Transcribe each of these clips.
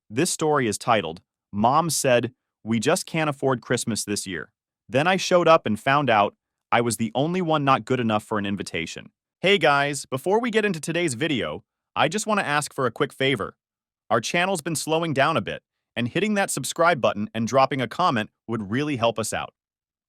This story is titled, Mom Said, We Just Can't Afford Christmas This Year. Then I showed up and found out I was the only one not good enough for an invitation. Hey guys, before we get into today's video, I just want to ask for a quick favor. Our channel's been slowing down a bit, and hitting that subscribe button and dropping a comment would really help us out.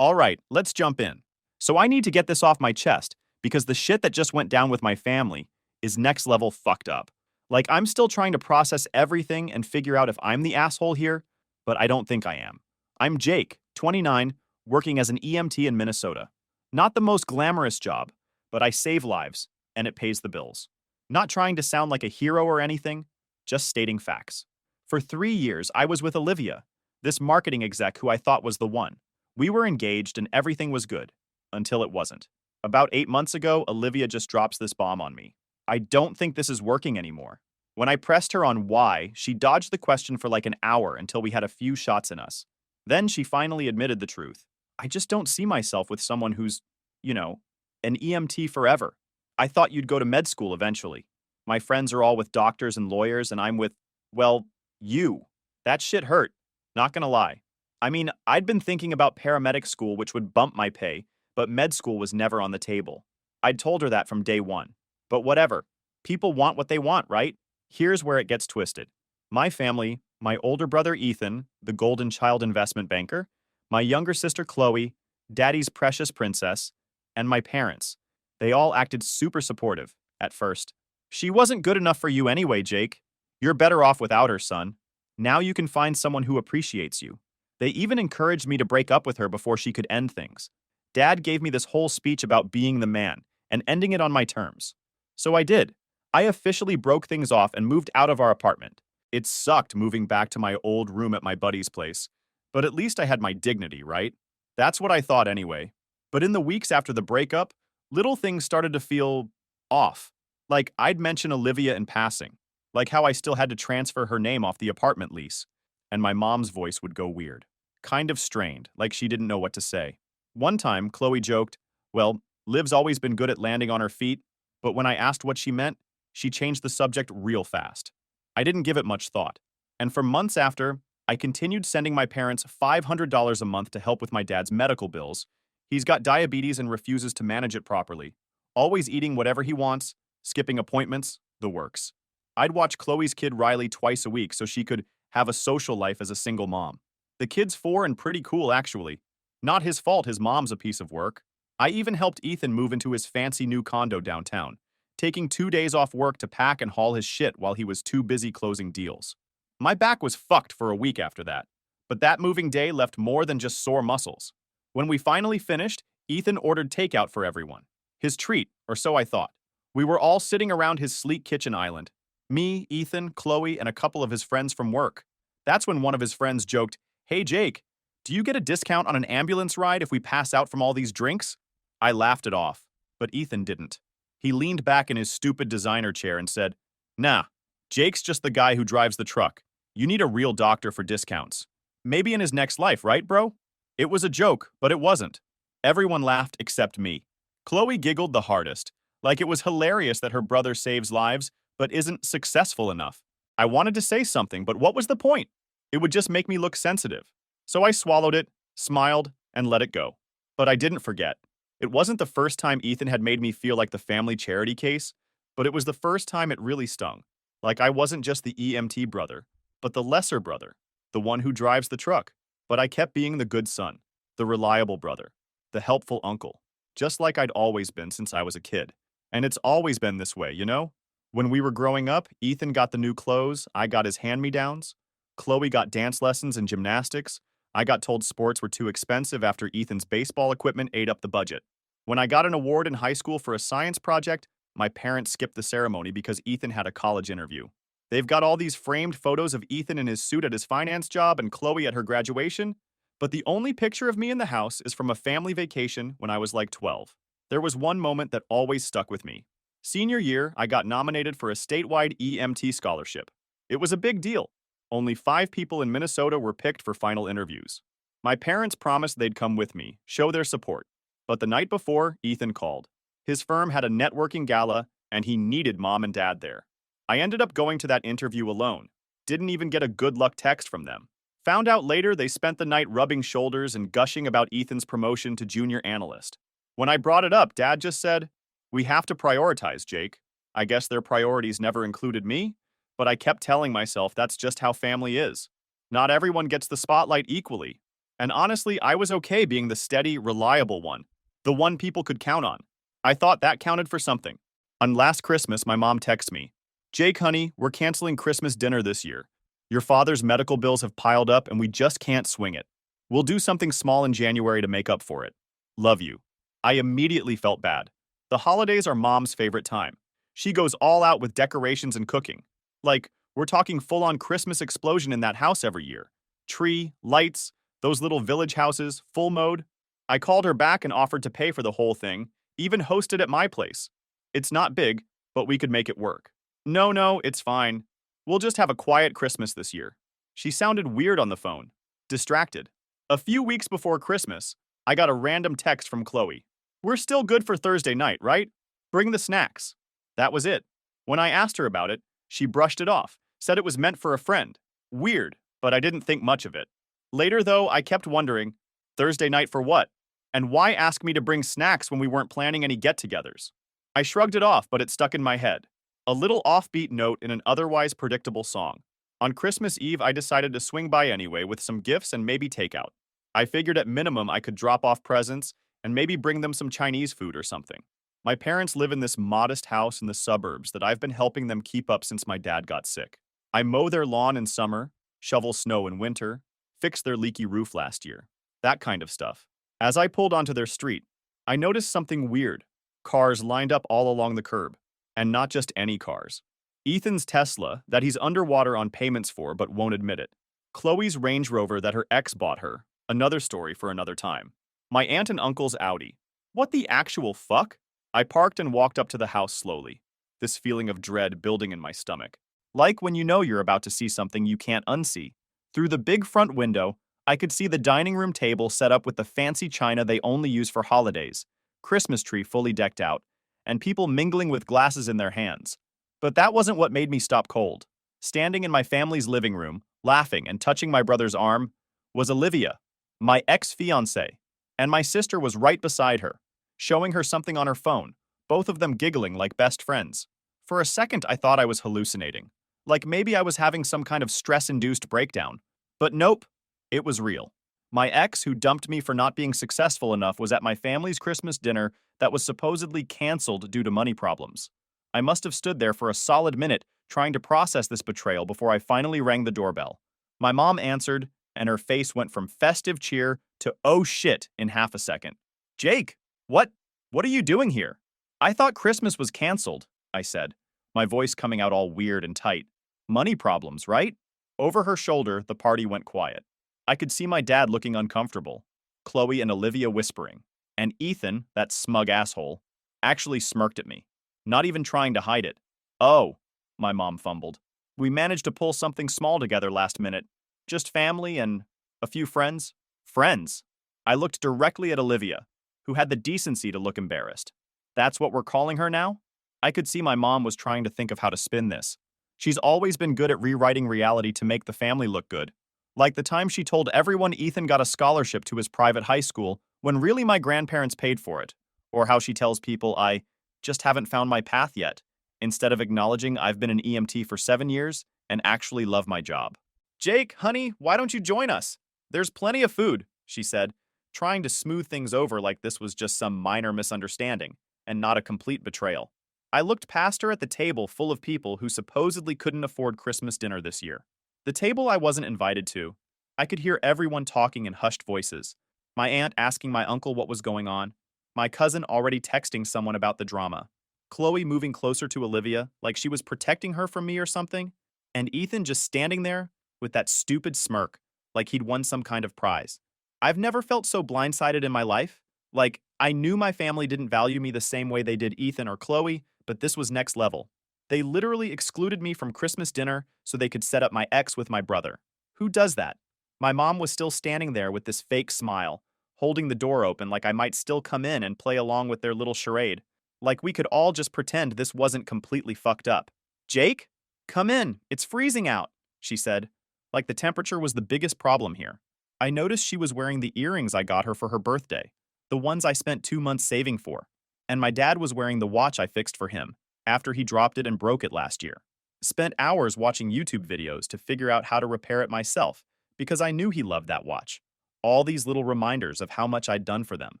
Alright, let's jump in. So I need to get this off my chest, because the shit that just went down with my family is next level fucked up. Like, I'm still trying to process everything and figure out if I'm the asshole here, but I don't think I am. I'm Jake, 29, working as an EMT in Minnesota. Not the most glamorous job, but I save lives, and it pays the bills. Not trying to sound like a hero or anything, just stating facts. For 3 years, I was with Olivia, this marketing exec who I thought was the one. We were engaged and everything was good, until it wasn't. About 8 months ago, Olivia just drops this bomb on me. I don't think this is working anymore. When I pressed her on why, she dodged the question for like an hour until we had a few shots in us. Then she finally admitted the truth. I just don't see myself with someone who's, you know, an EMT forever. I thought you'd go to med school eventually. My friends are all with doctors and lawyers, and I'm with, well, you. That shit hurt. Not gonna lie. I mean, I'd been thinking about paramedic school, which would bump my pay, but med school was never on the table. I'd told her that from day one. But whatever. People want what they want, right? Here's where it gets twisted. My family, my older brother Ethan, the golden child investment banker, my younger sister Chloe, daddy's precious princess, and my parents. They all acted super supportive, at first. She wasn't good enough for you anyway, Jake. You're better off without her, son. Now you can find someone who appreciates you. They even encouraged me to break up with her before she could end things. Dad gave me this whole speech about being the man and ending it on my terms. So I did. I officially broke things off and moved out of our apartment. It sucked moving back to my old room at my buddy's place, but at least I had my dignity, right? That's what I thought anyway. But in the weeks after the breakup, little things started to feel off. Like I'd mention Olivia in passing, like how I still had to transfer her name off the apartment lease, and my mom's voice would go weird, kind of strained, like she didn't know what to say. One time, Chloe joked, well, Liv's always been good at landing on her feet, but when I asked what she meant, she changed the subject real fast. I didn't give it much thought. And for months after, I continued sending my parents $500 a month to help with my dad's medical bills. He's got diabetes and refuses to manage it properly. Always eating whatever he wants, skipping appointments, the works. I'd watch Chloe's kid Riley twice a week so she could have a social life as a single mom. The kid's 4 and pretty cool, actually. Not his fault his mom's a piece of work. I even helped Ethan move into his fancy new condo downtown, taking 2 days off work to pack and haul his shit while he was too busy closing deals. My back was fucked for a week after that, but that moving day left more than just sore muscles. When we finally finished, Ethan ordered takeout for everyone. His treat, or so I thought. We were all sitting around his sleek kitchen island. Me, Ethan, Chloe, and a couple of his friends from work. That's when one of his friends joked, "Hey Jake, do you get a discount on an ambulance ride if we pass out from all these drinks?" I laughed it off, but Ethan didn't. He leaned back in his stupid designer chair and said, "Nah, Jake's just the guy who drives the truck. You need a real doctor for discounts. Maybe in his next life, right, bro?" It was a joke, but it wasn't. Everyone laughed except me. Chloe giggled the hardest, like it was hilarious that her brother saves lives, but isn't successful enough. I wanted to say something, but what was the point? It would just make me look sensitive. So I swallowed it, smiled, and let it go. But I didn't forget. It wasn't the first time Ethan had made me feel like the family charity case, but it was the first time it really stung. Like I wasn't just the EMT brother, but the lesser brother, the one who drives the truck. But I kept being the good son, the reliable brother, the helpful uncle, just like I'd always been since I was a kid. And it's always been this way, you know? When we were growing up, Ethan got the new clothes, I got his hand-me-downs. Chloe got dance lessons and gymnastics. I got told sports were too expensive after Ethan's baseball equipment ate up the budget. When I got an award in high school for a science project, my parents skipped the ceremony because Ethan had a college interview. They've got all these framed photos of Ethan in his suit at his finance job and Chloe at her graduation, but the only picture of me in the house is from a family vacation when I was like 12. There was one moment that always stuck with me. Senior year, I got nominated for a statewide EMT scholarship. It was a big deal. Only 5 people in Minnesota were picked for final interviews. My parents promised they'd come with me, show their support. But the night before, Ethan called. His firm had a networking gala, and he needed mom and dad there. I ended up going to that interview alone. Didn't even get a good luck text from them. Found out later they spent the night rubbing shoulders and gushing about Ethan's promotion to junior analyst. When I brought it up, Dad just said, "We have to prioritize, Jake." I guess their priorities never included me, but I kept telling myself that's just how family is. Not everyone gets the spotlight equally. And honestly, I was okay being the steady, reliable one, the one people could count on. I thought that counted for something. On last Christmas, my mom texts me, "Jake, honey, we're canceling Christmas dinner this year. Your father's medical bills have piled up and we just can't swing it. We'll do something small in January to make up for it. Love you." I immediately felt bad. The holidays are mom's favorite time. She goes all out with decorations and cooking. Like, we're talking full-on Christmas explosion in that house every year. Tree, lights, those little village houses, full mode. I called her back and offered to pay for the whole thing, even host it at my place. It's not big, but we could make it work. No, it's fine. We'll just have a quiet Christmas this year. She sounded weird on the phone, distracted. A few weeks before Christmas, I got a random text from Chloe. "We're still good for Thursday night, right? Bring the snacks." That was it. When I asked her about it, she brushed it off, said it was meant for a friend. Weird, but I didn't think much of it. Later, though, I kept wondering, Thursday night for what? And why ask me to bring snacks when we weren't planning any get-togethers? I shrugged it off, but it stuck in my head. A little offbeat note in an otherwise predictable song. On Christmas Eve, I decided to swing by anyway with some gifts and maybe takeout. I figured at minimum I could drop off presents and maybe bring them some Chinese food or something. My parents live in this modest house in the suburbs that I've been helping them keep up since my dad got sick. I mow their lawn in summer, shovel snow in winter, fixed their leaky roof last year. That kind of stuff. As I pulled onto their street, I noticed something weird. Cars lined up all along the curb. And not just any cars. Ethan's Tesla that he's underwater on payments for but won't admit it. Chloe's Range Rover that her ex bought her. Another story for another time. My aunt and uncle's Audi. What the actual fuck? I parked and walked up to the house slowly. This feeling of dread building in my stomach. Like when you know you're about to see something you can't unsee. Through the big front window, I could see the dining room table set up with the fancy china they only use for holidays. Christmas tree fully decked out. And people mingling with glasses in their hands. But that wasn't what made me stop cold. Standing in my family's living room, laughing and touching my brother's arm, was Olivia, my ex-fiancée, and my sister was right beside her, showing her something on her phone, both of them giggling like best friends. For a second, I thought I was hallucinating, like maybe I was having some kind of stress-induced breakdown. But nope, it was real. My ex, who dumped me for not being successful enough, was at my family's Christmas dinner that was supposedly canceled due to money problems. I must have stood there for a solid minute trying to process this betrayal before I finally rang the doorbell. My mom answered, and her face went from festive cheer to "oh shit" in half a second. "Jake, what are you doing here?" "I thought Christmas was canceled," I said, my voice coming out all weird and tight. "Money problems, right?" Over her shoulder, the party went quiet. I could see my dad looking uncomfortable, Chloe and Olivia whispering, and Ethan, that smug asshole, actually smirked at me, not even trying to hide it. "Oh," my mom fumbled. "We managed to pull something small together last minute. Just family and a few friends." "Friends?" I looked directly at Olivia, who had the decency to look embarrassed. "That's what we're calling her now?" I could see my mom was trying to think of how to spin this. She's always been good at rewriting reality to make the family look good. Like the time she told everyone Ethan got a scholarship to his private high school when really my grandparents paid for it. Or how she tells people I just haven't found my path yet, instead of acknowledging I've been an EMT for 7 years and actually love my job. "Jake, honey, why don't you join us? There's plenty of food," she said, trying to smooth things over like this was just some minor misunderstanding and not a complete betrayal. I looked past her at the table full of people who supposedly couldn't afford Christmas dinner this year. The table I wasn't invited to. I could hear everyone talking in hushed voices. My aunt asking my uncle what was going on. My cousin already texting someone about the drama. Chloe moving closer to Olivia like she was protecting her from me or something. And Ethan just standing there with that stupid smirk like he'd won some kind of prize. I've never felt so blindsided in my life. Like, I knew my family didn't value me the same way they did Ethan or Chloe, but this was next level. They literally excluded me from Christmas dinner so they could set up my ex with my brother. Who does that? My mom was still standing there with this fake smile, holding the door open like I might still come in and play along with their little charade. Like we could all just pretend this wasn't completely fucked up. "Jake? Come in. It's freezing out." she said, like the temperature was the biggest problem here. I noticed she was wearing the earrings I got her for her birthday, the ones I spent 2 months saving for, and my dad was wearing the watch I fixed for him after he dropped it and broke it last year. Spent hours watching YouTube videos to figure out how to repair it myself because I knew he loved that watch. All these little reminders of how much I'd done for them,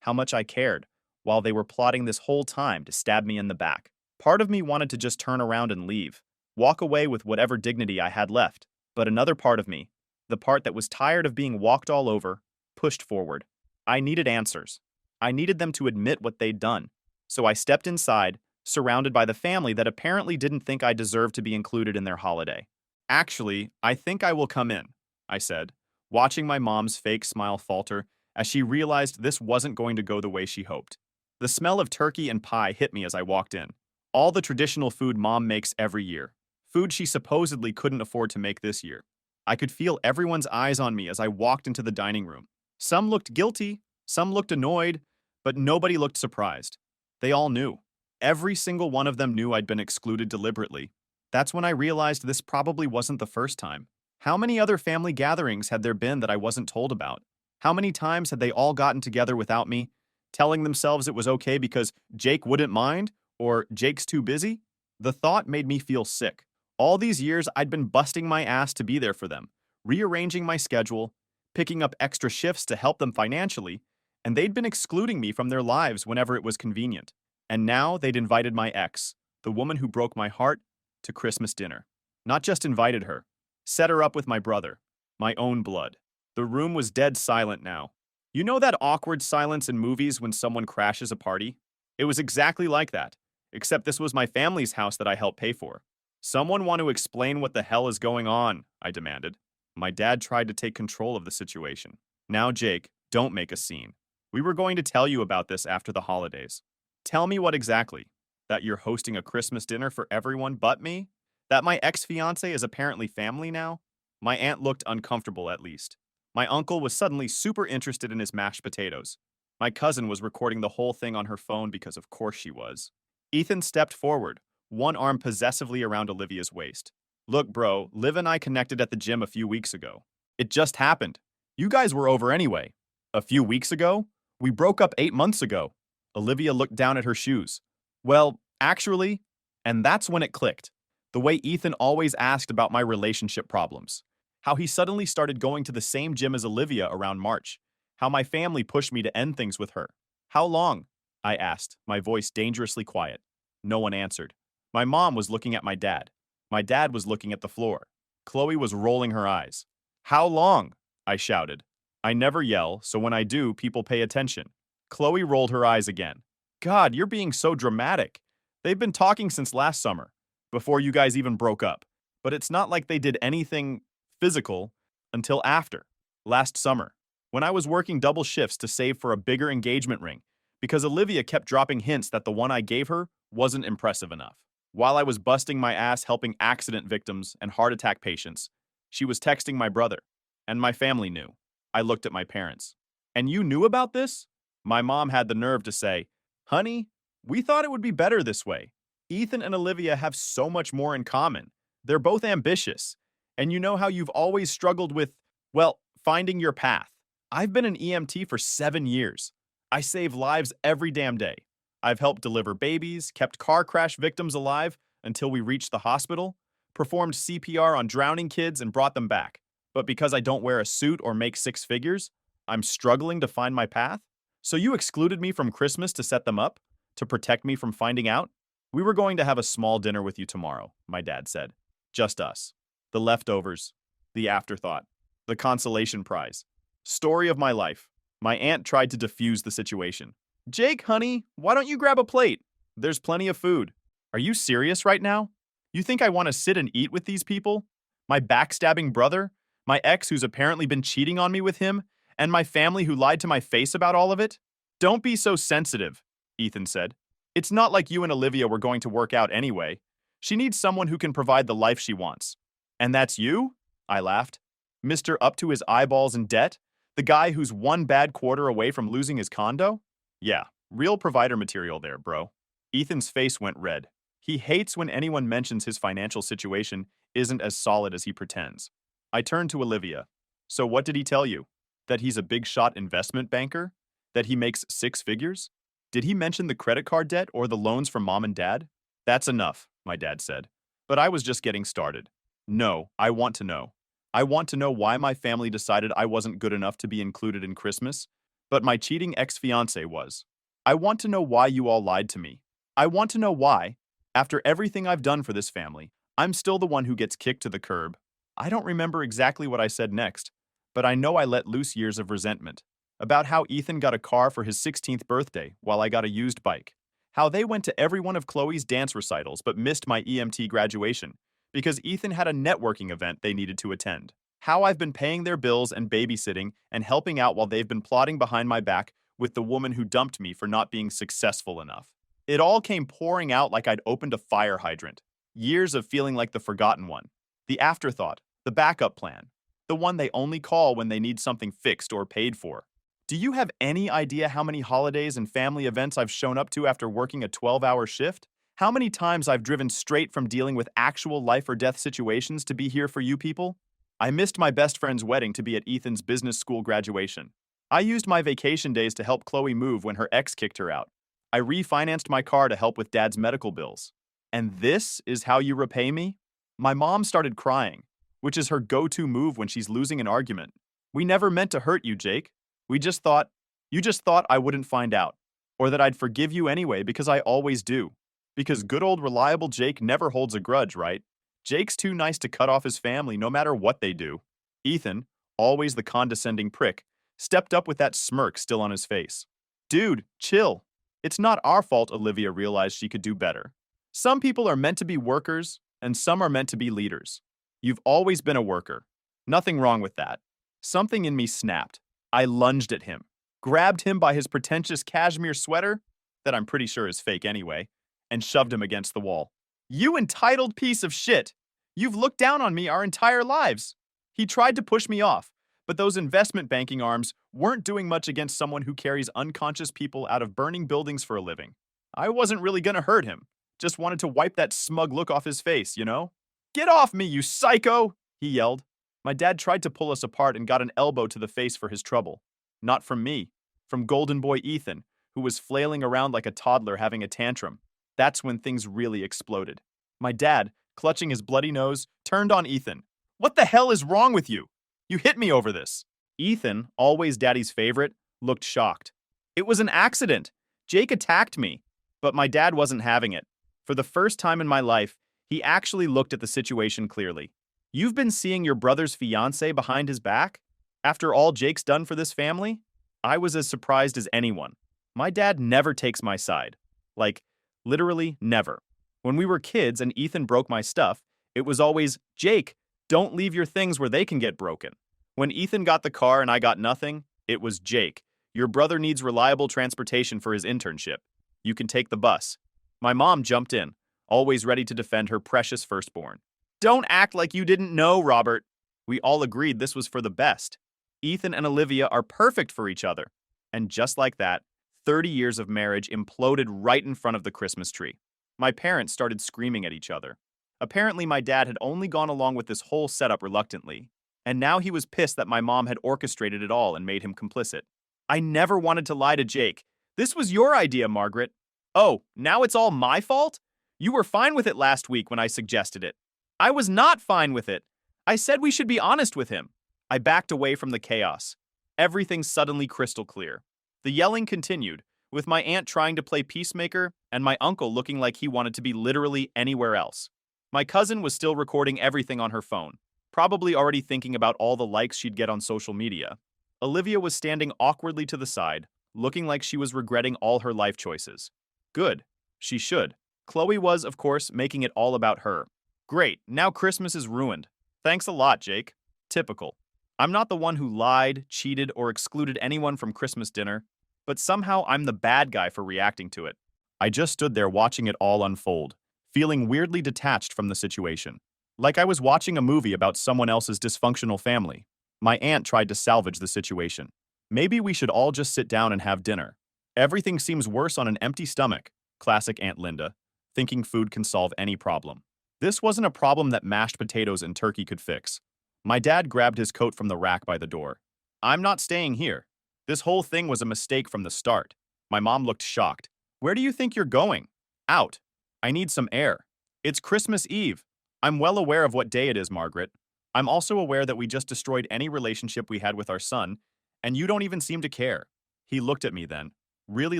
how much I cared, while they were plotting this whole time to stab me in the back. Part of me wanted to just turn around and leave, walk away with whatever dignity I had left, but another part of me, the part that was tired of being walked all over, pushed forward. I needed answers. I needed them to admit what they'd done. So I stepped inside, surrounded by the family that apparently didn't think I deserved to be included in their holiday. Actually, I think I will come in, I said, watching my mom's fake smile falter as she realized this wasn't going to go the way she hoped. The smell of turkey and pie hit me as I walked in. All the traditional food Mom makes every year. Food she supposedly couldn't afford to make this year. I could feel everyone's eyes on me as I walked into the dining room. Some looked guilty, some looked annoyed, but nobody looked surprised. They all knew. Every single one of them knew I'd been excluded deliberately. That's when I realized this probably wasn't the first time. How many other family gatherings had there been that I wasn't told about? How many times had they all gotten together without me, telling themselves it was okay because Jake wouldn't mind or Jake's too busy? The thought made me feel sick. All these years, I'd been busting my ass to be there for them, rearranging my schedule, picking up extra shifts to help them financially, and they'd been excluding me from their lives whenever it was convenient. And now they'd invited my ex, the woman who broke my heart, to Christmas dinner. Not just invited her, set her up with my brother, my own blood. The room was dead silent now. You know that awkward silence in movies when someone crashes a party? It was exactly like that, except this was my family's house that I helped pay for. Someone want to explain what the hell is going on, I demanded. My dad tried to take control of the situation. Now, Jake, don't make a scene. We were going to tell you about this after the holidays. Tell me what exactly? That you're hosting a Christmas dinner for everyone but me? That my ex-fiancé is apparently family now? My aunt looked uncomfortable at least. My uncle was suddenly super interested in his mashed potatoes. My cousin was recording the whole thing on her phone because of course she was. Ethan stepped forward, one arm possessively around Olivia's waist. Look, bro, Liv and I connected at the gym a few weeks ago. It just happened. You guys were over anyway. A few weeks ago? We broke up 8 months ago. Olivia looked down at her shoes. Well, actually, and that's when it clicked. The way Ethan always asked about my relationship problems. How he suddenly started going to the same gym as Olivia around March. How my family pushed me to end things with her. How long? I asked, my voice dangerously quiet. No one answered. My mom was looking at my dad. My dad was looking at the floor. Chloe was rolling her eyes. How long? I shouted. I never yell, so when I do, people pay attention. Chloe rolled her eyes again. God, you're being so dramatic. They've been talking since last summer, before you guys even broke up. But it's not like they did anything physical until after, last summer, when I was working double shifts to save for a bigger engagement ring, because Olivia kept dropping hints that the one I gave her wasn't impressive enough. While I was busting my ass helping accident victims and heart attack patients, she was texting my brother, and my family knew. I looked at my parents. And you knew about this? My mom had the nerve to say, Honey, we thought it would be better this way. Ethan and Olivia have so much more in common. They're both ambitious. And you know how you've always struggled with, well, finding your path. I've been an EMT for 7 years. I save lives every damn day. I've helped deliver babies, kept car crash victims alive until we reached the hospital, performed CPR on drowning kids and brought them back. But because I don't wear a suit or make 6 figures, I'm struggling to find my path? So you excluded me from Christmas to set them up? To protect me from finding out? We were going to have a small dinner with you tomorrow, my dad said. Just us. The leftovers. The afterthought. The consolation prize. Story of my life. My aunt tried to defuse the situation. Jake, honey, why don't you grab a plate? There's plenty of food. Are you serious right now? You think I want to sit and eat with these people? My backstabbing brother? My ex who's apparently been cheating on me with him? And my family who lied to my face about all of it? Don't be so sensitive, Ethan said. It's not like you and Olivia were going to work out anyway. She needs someone who can provide the life she wants. And that's you? I laughed. Mr. Up to his eyeballs in debt? The guy who's one bad quarter away from losing his condo? Yeah, real provider material there, bro. Ethan's face went red. He hates when anyone mentions his financial situation, isn't as solid as he pretends. I turned to Olivia. So what did he tell you? That he's a big shot investment banker? That he makes six figures? Did he mention the credit card debt or the loans from mom and dad? That's enough, my dad said. But I was just getting started. No, I want to know. I want to know why my family decided I wasn't good enough to be included in Christmas, but my cheating ex-fiancé was. I want to know why you all lied to me. I want to know why, after everything I've done for this family, I'm still the one who gets kicked to the curb. I don't remember exactly what I said next, but I know I let loose years of resentment. About how Ethan got a car for his 16th birthday while I got a used bike. How they went to every one of Chloe's dance recitals but missed my EMT graduation because Ethan had a networking event they needed to attend. How I've been paying their bills and babysitting and helping out while they've been plotting behind my back with the woman who dumped me for not being successful enough. It all came pouring out like I'd opened a fire hydrant. Years of feeling like the forgotten one. The afterthought. The backup plan. The one they only call when they need something fixed or paid for. Do you have any idea how many holidays and family events I've shown up to after working a 12-hour shift? How many times I've driven straight from dealing with actual life or death situations to be here for you people? I missed my best friend's wedding to be at Ethan's business school graduation. I used my vacation days to help Chloe move when her ex kicked her out. I refinanced my car to help with Dad's medical bills. And this is how you repay me? My mom started crying, which is her go-to move when she's losing an argument. We never meant to hurt you, Jake. You just thought I wouldn't find out, or that I'd forgive you anyway because I always do. Because good old reliable Jake never holds a grudge, right? Jake's too nice to cut off his family no matter what they do. Ethan, always the condescending prick, stepped up with that smirk still on his face. Dude, chill. It's not our fault Olivia realized she could do better. Some people are meant to be workers, and some are meant to be leaders. You've always been a worker. Nothing wrong with that. Something in me snapped. I lunged at him, grabbed him by his pretentious cashmere sweater, that I'm pretty sure is fake anyway, and shoved him against the wall. You entitled piece of shit! You've looked down on me our entire lives! He tried to push me off, but those investment banking arms weren't doing much against someone who carries unconscious people out of burning buildings for a living. I wasn't really gonna hurt him, just wanted to wipe that smug look off his face, you know? Get off me, you psycho! He yelled. My dad tried to pull us apart and got an elbow to the face for his trouble. Not from me, from golden boy Ethan, who was flailing around like a toddler having a tantrum. That's when things really exploded. My dad, clutching his bloody nose, turned on Ethan. What the hell is wrong with you? You hit me over this. Ethan, always Daddy's favorite, looked shocked. It was an accident. Jake attacked me. But my dad wasn't having it. For the first time in my life, he actually looked at the situation clearly. You've been seeing your brother's fiancé behind his back? After all Jake's done for this family? I was as surprised as anyone. My dad never takes my side. Like, literally never. When we were kids and Ethan broke my stuff, it was always, Jake, don't leave your things where they can get broken. When Ethan got the car and I got nothing, it was Jake. Your brother needs reliable transportation for his internship. You can take the bus. My mom jumped in, always ready to defend her precious firstborn. Don't act like you didn't know, Robert. We all agreed this was for the best. Ethan and Olivia are perfect for each other. And just like that, 30 years of marriage imploded right in front of the Christmas tree. My parents started screaming at each other. Apparently, my dad had only gone along with this whole setup reluctantly, and now he was pissed that my mom had orchestrated it all and made him complicit. I never wanted to lie to Jake. This was your idea, Margaret. Oh, now it's all my fault? You were fine with it last week when I suggested it. I was not fine with it. I said we should be honest with him. I backed away from the chaos. Everything suddenly crystal clear. The yelling continued, with my aunt trying to play peacemaker and my uncle looking like he wanted to be literally anywhere else. My cousin was still recording everything on her phone, probably already thinking about all the likes she'd get on social media. Olivia was standing awkwardly to the side, looking like she was regretting all her life choices. Good. She should. Chloe was, of course, making it all about her. Great, now Christmas is ruined. Thanks a lot, Jake. Typical. I'm not the one who lied, cheated, or excluded anyone from Christmas dinner, but somehow I'm the bad guy for reacting to it. I just stood there watching it all unfold, feeling weirdly detached from the situation. Like I was watching a movie about someone else's dysfunctional family. My aunt tried to salvage the situation. Maybe we should all just sit down and have dinner. Everything seems worse on an empty stomach. Classic Aunt Linda, thinking food can solve any problem. This wasn't a problem that mashed potatoes and turkey could fix. My dad grabbed his coat from the rack by the door. I'm not staying here. This whole thing was a mistake from the start. My mom looked shocked. Where do you think you're going? Out. I need some air. It's Christmas Eve. I'm well aware of what day it is, Margaret. I'm also aware that we just destroyed any relationship we had with our son, and you don't even seem to care. He looked at me then, really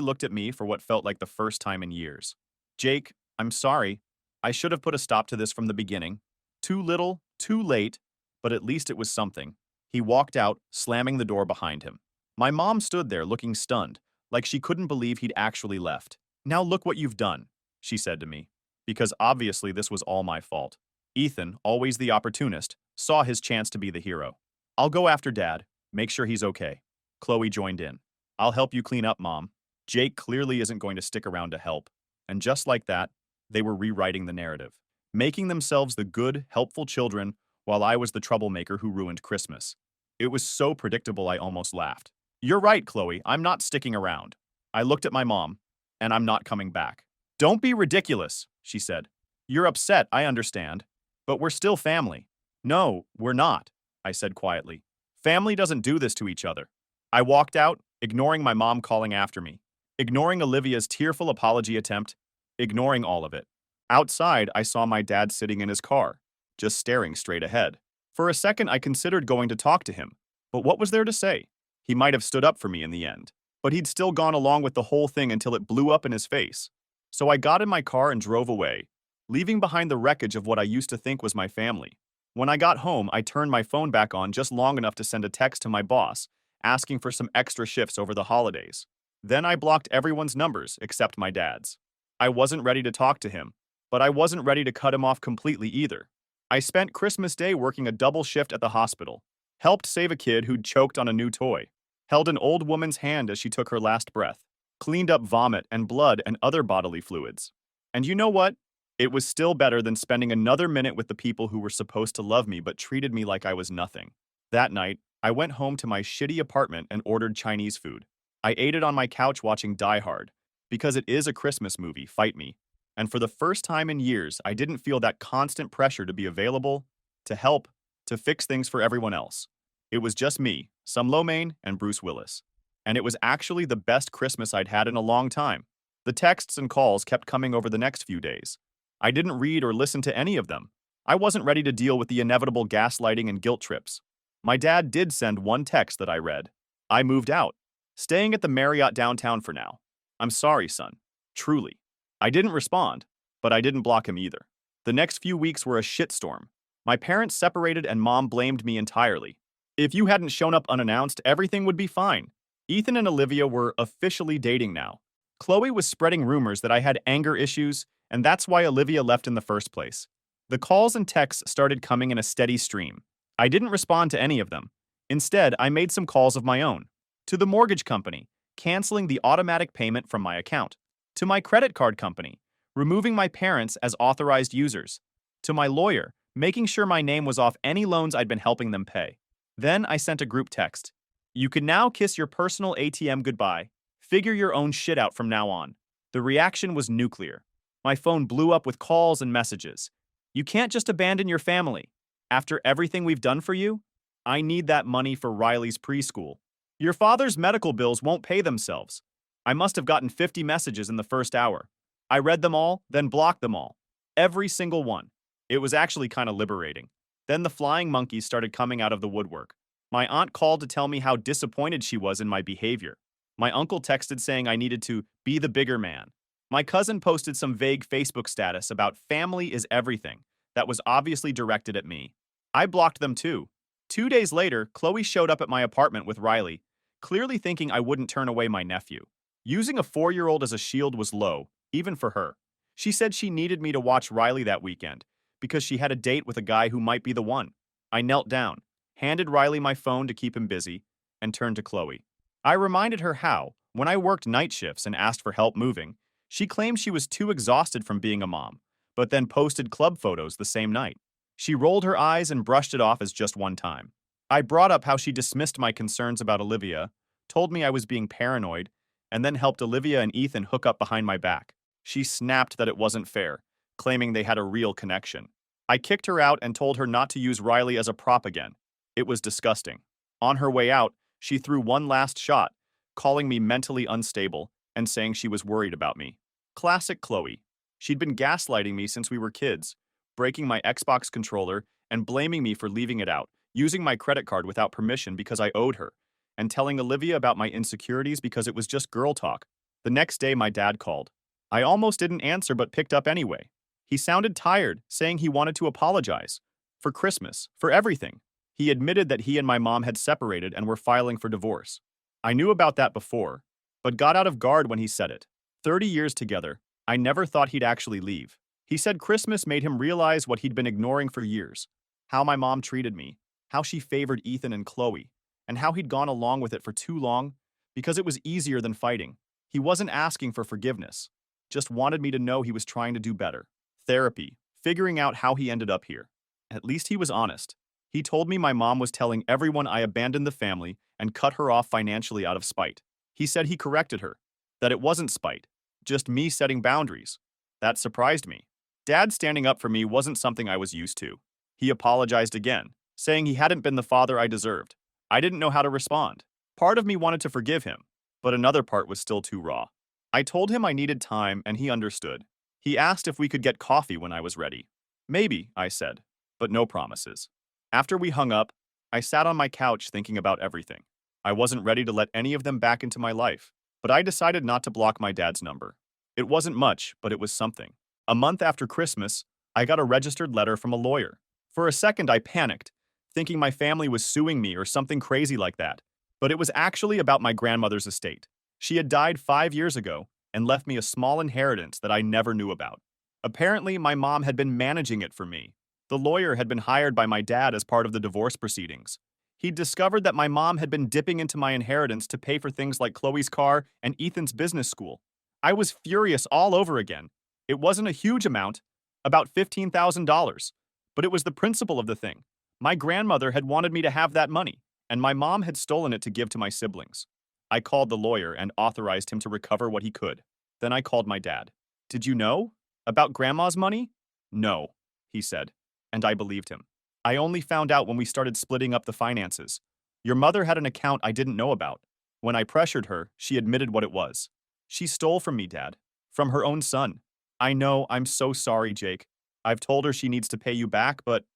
looked at me for what felt like the first time in years. Jake, I'm sorry. I should have put a stop to this from the beginning. Too little, too late, but at least it was something. He walked out, slamming the door behind him. My mom stood there looking stunned, like she couldn't believe he'd actually left. Now look what you've done, she said to me, because obviously this was all my fault. Ethan, always the opportunist, saw his chance to be the hero. I'll go after Dad, make sure he's okay. Chloe joined in. I'll help you clean up, Mom. Jake clearly isn't going to stick around to help. And just like that, they were rewriting the narrative, making themselves the good, helpful children while I was the troublemaker who ruined Christmas. It was so predictable I almost laughed. You're right, Chloe, I'm not sticking around. I looked at my mom, and I'm not coming back. Don't be ridiculous, she said. You're upset, I understand. But we're still family. No, we're not, I said quietly. Family doesn't do this to each other. I walked out, ignoring my mom calling after me, ignoring Olivia's tearful apology attempt, ignoring all of it. Outside, I saw my dad sitting in his car, just staring straight ahead. For a second, I considered going to talk to him, but what was there to say? He might have stood up for me in the end, but he'd still gone along with the whole thing until it blew up in his face. So I got in my car and drove away, leaving behind the wreckage of what I used to think was my family. When I got home, I turned my phone back on just long enough to send a text to my boss, asking for some extra shifts over the holidays. Then I blocked everyone's numbers except my dad's. I wasn't ready to talk to him, but I wasn't ready to cut him off completely either. I spent Christmas Day working a double shift at the hospital, helped save a kid who'd choked on a new toy, held an old woman's hand as she took her last breath, cleaned up vomit and blood and other bodily fluids. And you know what? It was still better than spending another minute with the people who were supposed to love me but treated me like I was nothing. That night, I went home to my shitty apartment and ordered Chinese food. I ate it on my couch watching Die Hard, because it is a Christmas movie, fight me. And for the first time in years, I didn't feel that constant pressure to be available, to help, to fix things for everyone else. It was just me, some Lo Mein, and Bruce Willis. And it was actually the best Christmas I'd had in a long time. The texts and calls kept coming over the next few days. I didn't read or listen to any of them. I wasn't ready to deal with the inevitable gaslighting and guilt trips. My dad did send one text that I read. I moved out, staying at the Marriott downtown for now. I'm sorry, son. Truly. I didn't respond, but I didn't block him either. The next few weeks were a shitstorm. My parents separated and Mom blamed me entirely. If you hadn't shown up unannounced, everything would be fine. Ethan and Olivia were officially dating now. Chloe was spreading rumors that I had anger issues, and that's why Olivia left in the first place. The calls and texts started coming in a steady stream. I didn't respond to any of them. Instead, I made some calls of my own. To the mortgage company, canceling the automatic payment from my account. To my credit card company, removing my parents as authorized users. To my lawyer, making sure my name was off any loans I'd been helping them pay. Then I sent a group text. You can now kiss your personal ATM goodbye. Figure your own shit out from now on. The reaction was nuclear. My phone blew up with calls and messages. You can't just abandon your family. After everything we've done for you, I need that money for Riley's preschool. Your father's medical bills won't pay themselves. I must have gotten 50 messages in the first hour. I read them all, then blocked them all. Every single one. It was actually kind of liberating. Then the flying monkeys started coming out of the woodwork. My aunt called to tell me how disappointed she was in my behavior. My uncle texted saying I needed to be the bigger man. My cousin posted some vague Facebook status about family is everything that was obviously directed at me. I blocked them too. 2 days later, Chloe showed up at my apartment with Riley, clearly thinking I wouldn't turn away my nephew. Using a 4-year-old as a shield was low, even for her. She said she needed me to watch Riley that weekend because she had a date with a guy who might be the one. I knelt down, handed Riley my phone to keep him busy, and turned to Chloe. I reminded her how, when I worked night shifts and asked for help moving, she claimed she was too exhausted from being a mom, but then posted club photos the same night. She rolled her eyes and brushed it off as just one time. I brought up how she dismissed my concerns about Olivia, told me I was being paranoid, and then helped Olivia and Ethan hook up behind my back. She snapped that it wasn't fair, claiming they had a real connection. I kicked her out and told her not to use Riley as a prop again. It was disgusting. On her way out, she threw one last shot, calling me mentally unstable and saying she was worried about me. Classic Chloe. She'd been gaslighting me since we were kids, breaking my Xbox controller and blaming me for leaving it out, using my credit card without permission because I owed her, and telling Olivia about my insecurities because it was just girl talk. The next day, my dad called. I almost didn't answer but picked up anyway. He sounded tired, saying he wanted to apologize. For Christmas, for everything. He admitted that he and my mom had separated and were filing for divorce. I knew about that before, but got out of guard when he said it. 30 years together, I never thought he'd actually leave. He said Christmas made him realize what he'd been ignoring for years. How my mom treated me, how she favored Ethan and Chloe, and how he'd gone along with it for too long because it was easier than fighting. He wasn't asking for forgiveness, just wanted me to know he was trying to do better. Therapy, figuring out how he ended up here. At least he was honest. He told me my mom was telling everyone I abandoned the family and cut her off financially out of spite. He said he corrected her, that it wasn't spite, just me setting boundaries. That surprised me. Dad standing up for me wasn't something I was used to. He apologized again, saying he hadn't been the father I deserved. I didn't know how to respond. Part of me wanted to forgive him, but another part was still too raw. I told him I needed time and he understood. He asked if we could get coffee when I was ready. Maybe, I said, but no promises. After we hung up, I sat on my couch thinking about everything. I wasn't ready to let any of them back into my life, but I decided not to block my dad's number. It wasn't much, but it was something. A month after Christmas, I got a registered letter from a lawyer. For a second, I panicked, thinking my family was suing me or something crazy like that. But it was actually about my grandmother's estate. She had died 5 years ago and left me a small inheritance that I never knew about. Apparently, my mom had been managing it for me. The lawyer had been hired by my dad as part of the divorce proceedings. He'd discovered that my mom had been dipping into my inheritance to pay for things like Chloe's car and Ethan's business school. I was furious all over again. It wasn't a huge amount, about $15,000, but it was the principle of the thing. My grandmother had wanted me to have that money, and my mom had stolen it to give to my siblings. I called the lawyer and authorized him to recover what he could. Then I called my dad. "Did you know? About Grandma's money?" "No," he said, and I believed him. "I only found out when we started splitting up the finances. Your mother had an account I didn't know about. When I pressured her, she admitted what it was. She stole from me, Dad. From her own son. I know, I'm so sorry, Jake. I've told her she needs to pay you back, but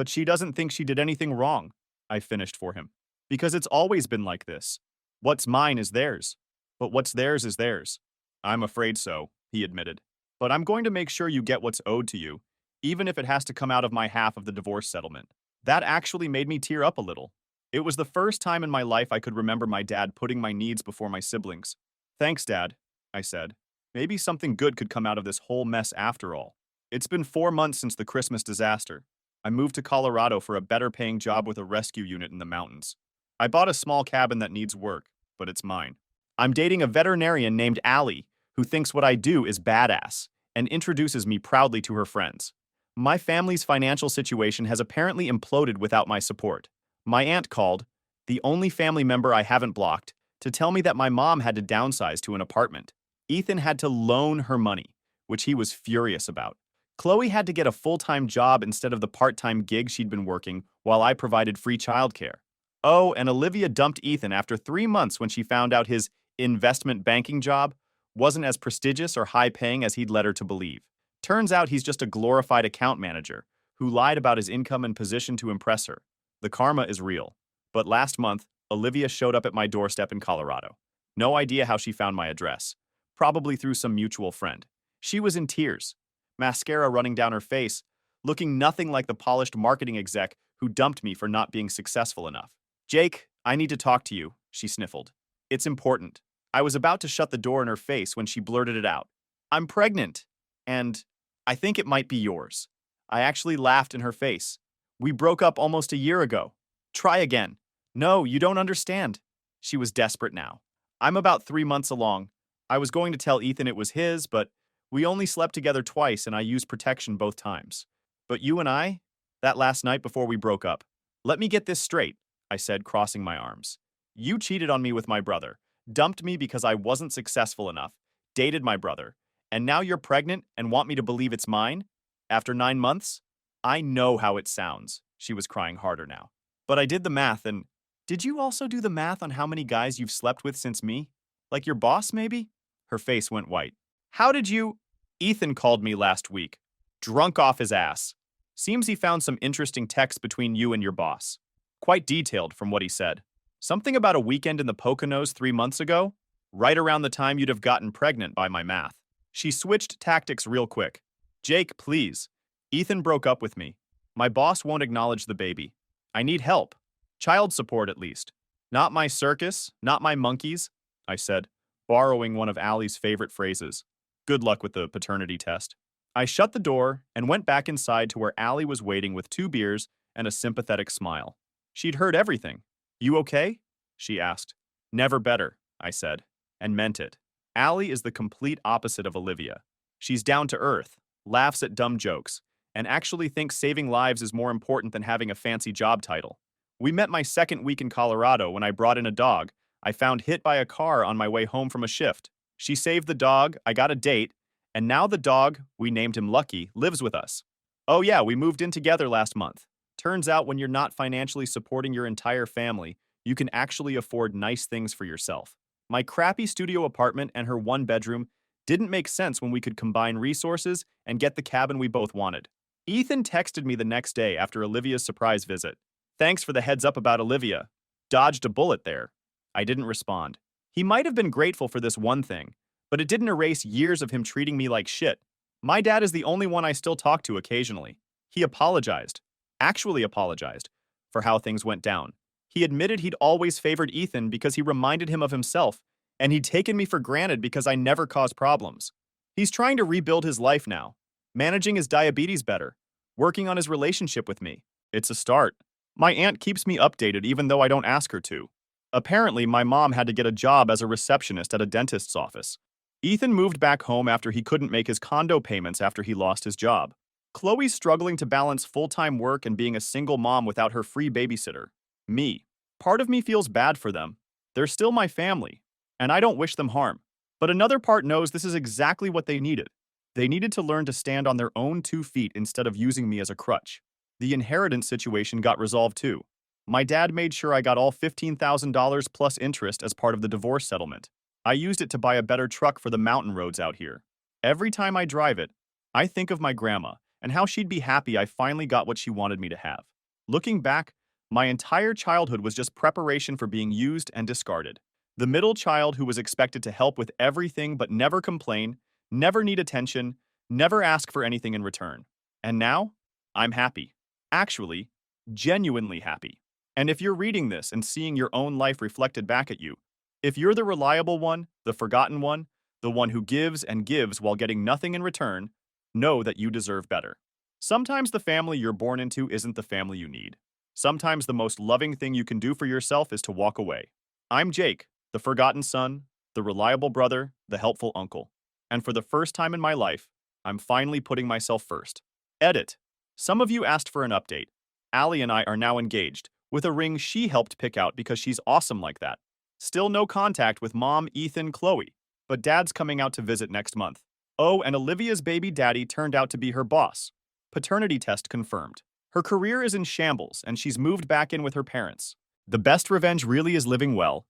she doesn't think she did anything wrong," I finished for him. "Because it's always been like this. What's mine is theirs, but what's theirs is theirs." "I'm afraid so," he admitted. "But I'm going to make sure you get what's owed to you, even if it has to come out of my half of the divorce settlement." That actually made me tear up a little. It was the first time in my life I could remember my dad putting my needs before my siblings. "Thanks, Dad," I said. "Maybe something good could come out of this whole mess after all." It's been 4 months since the Christmas disaster. I moved to Colorado for a better paying job with a rescue unit in the mountains. I bought a small cabin that needs work, but it's mine. I'm dating a veterinarian named Allie, who thinks what I do is badass, and introduces me proudly to her friends. My family's financial situation has apparently imploded without my support. My aunt called, the only family member I haven't blocked, to tell me that my mom had to downsize to an apartment. Ethan had to loan her money, which he was furious about. Chloe had to get a full-time job instead of the part-time gig she'd been working while I provided free childcare. Oh, and Olivia dumped Ethan after 3 months when she found out his investment banking job wasn't as prestigious or high-paying as he'd led her to believe. Turns out he's just a glorified account manager who lied about his income and position to impress her. The karma is real. But last month, Olivia showed up at my doorstep in Colorado. No idea how she found my address. Probably through some mutual friend. She was in tears, mascara running down her face, looking nothing like the polished marketing exec who dumped me for not being successful enough. "Jake, I need to talk to you," she sniffled. "It's important." I was about to shut the door in her face when she blurted it out. "I'm pregnant, and I think it might be yours." I actually laughed in her face. "We broke up almost a year ago. Try again." "No, you don't understand." She was desperate now. "I'm about 3 months along. I was going to tell Ethan it was his, but we only slept together twice and I used protection both times. But you and I? That last night before we broke up. Let me get this straight," I said, crossing my arms. "You cheated on me with my brother, dumped me because I wasn't successful enough, dated my brother, and now you're pregnant and want me to believe it's mine? After 9 months? I know how it sounds. She was crying harder now. But I did the math and did you also do the math on how many guys you've slept with since me? Like your boss, maybe? Her face went white. How did you? Ethan called me last week. Drunk off his ass. Seems he found some interesting texts between you and your boss. Quite detailed from what he said. Something about a weekend in the Poconos 3 months ago? Right around the time you'd have gotten pregnant by my math. She switched tactics real quick. Jake, please. Ethan broke up with me. My boss won't acknowledge the baby. I need help. Child support, at least. Not my circus, not my monkeys, I said, borrowing one of Allie's favorite phrases. Good luck with the paternity test. I shut the door and went back inside to where Allie was waiting with 2 beers and a sympathetic smile. She'd heard everything. You okay? She asked. Never better, I said, and meant it. Allie is the complete opposite of Olivia. She's down to earth, laughs at dumb jokes, and actually thinks saving lives is more important than having a fancy job title. We met my second week in Colorado when I brought in a dog I found hit by a car on my way home from a shift. She saved the dog, I got a date, and now the dog, we named him Lucky, lives with us. Oh yeah, we moved in together last month. Turns out when you're not financially supporting your entire family, you can actually afford nice things for yourself. My crappy studio apartment and her 1 bedroom didn't make sense when we could combine resources and get the cabin we both wanted. Ethan texted me the next day after Olivia's surprise visit. Thanks for the heads up about Olivia. Dodged a bullet there. I didn't respond. He might have been grateful for this one thing, but it didn't erase years of him treating me like shit. My dad is the only one I still talk to occasionally. He apologized, actually apologized, for how things went down. He admitted he'd always favored Ethan because he reminded him of himself, and he'd taken me for granted because I never caused problems. He's trying to rebuild his life now, managing his diabetes better, working on his relationship with me. It's a start. My aunt keeps me updated even though I don't ask her to. Apparently, my mom had to get a job as a receptionist at a dentist's office. Ethan moved back home after he couldn't make his condo payments after he lost his job. Chloe's struggling to balance full-time work and being a single mom without her free babysitter. Me. Part of me feels bad for them. They're still my family, and I don't wish them harm. But another part knows this is exactly what they needed. They needed to learn to stand on their own 2 feet instead of using me as a crutch. The inheritance situation got resolved too. My dad made sure I got all $15,000 plus interest as part of the divorce settlement. I used it to buy a better truck for the mountain roads out here. Every time I drive it, I think of my grandma and how she'd be happy I finally got what she wanted me to have. Looking back, my entire childhood was just preparation for being used and discarded. The middle child who was expected to help with everything but never complain, never need attention, never ask for anything in return. And now, I'm happy. Actually, genuinely happy. And if you're reading this and seeing your own life reflected back at you, if you're the reliable one, the forgotten one, the one who gives and gives while getting nothing in return, know that you deserve better. Sometimes the family you're born into isn't the family you need. Sometimes the most loving thing you can do for yourself is to walk away. I'm Jake, the forgotten son, the reliable brother, the helpful uncle. And for the first time in my life, I'm finally putting myself first. Edit. Some of you asked for an update. Allie and I are now engaged, with a ring she helped pick out because she's awesome like that. Still no contact with Mom, Ethan, Chloe, but Dad's coming out to visit next month. Oh, and Olivia's baby daddy turned out to be her boss. Paternity test confirmed. Her career is in shambles, and she's moved back in with her parents. The best revenge really is living well,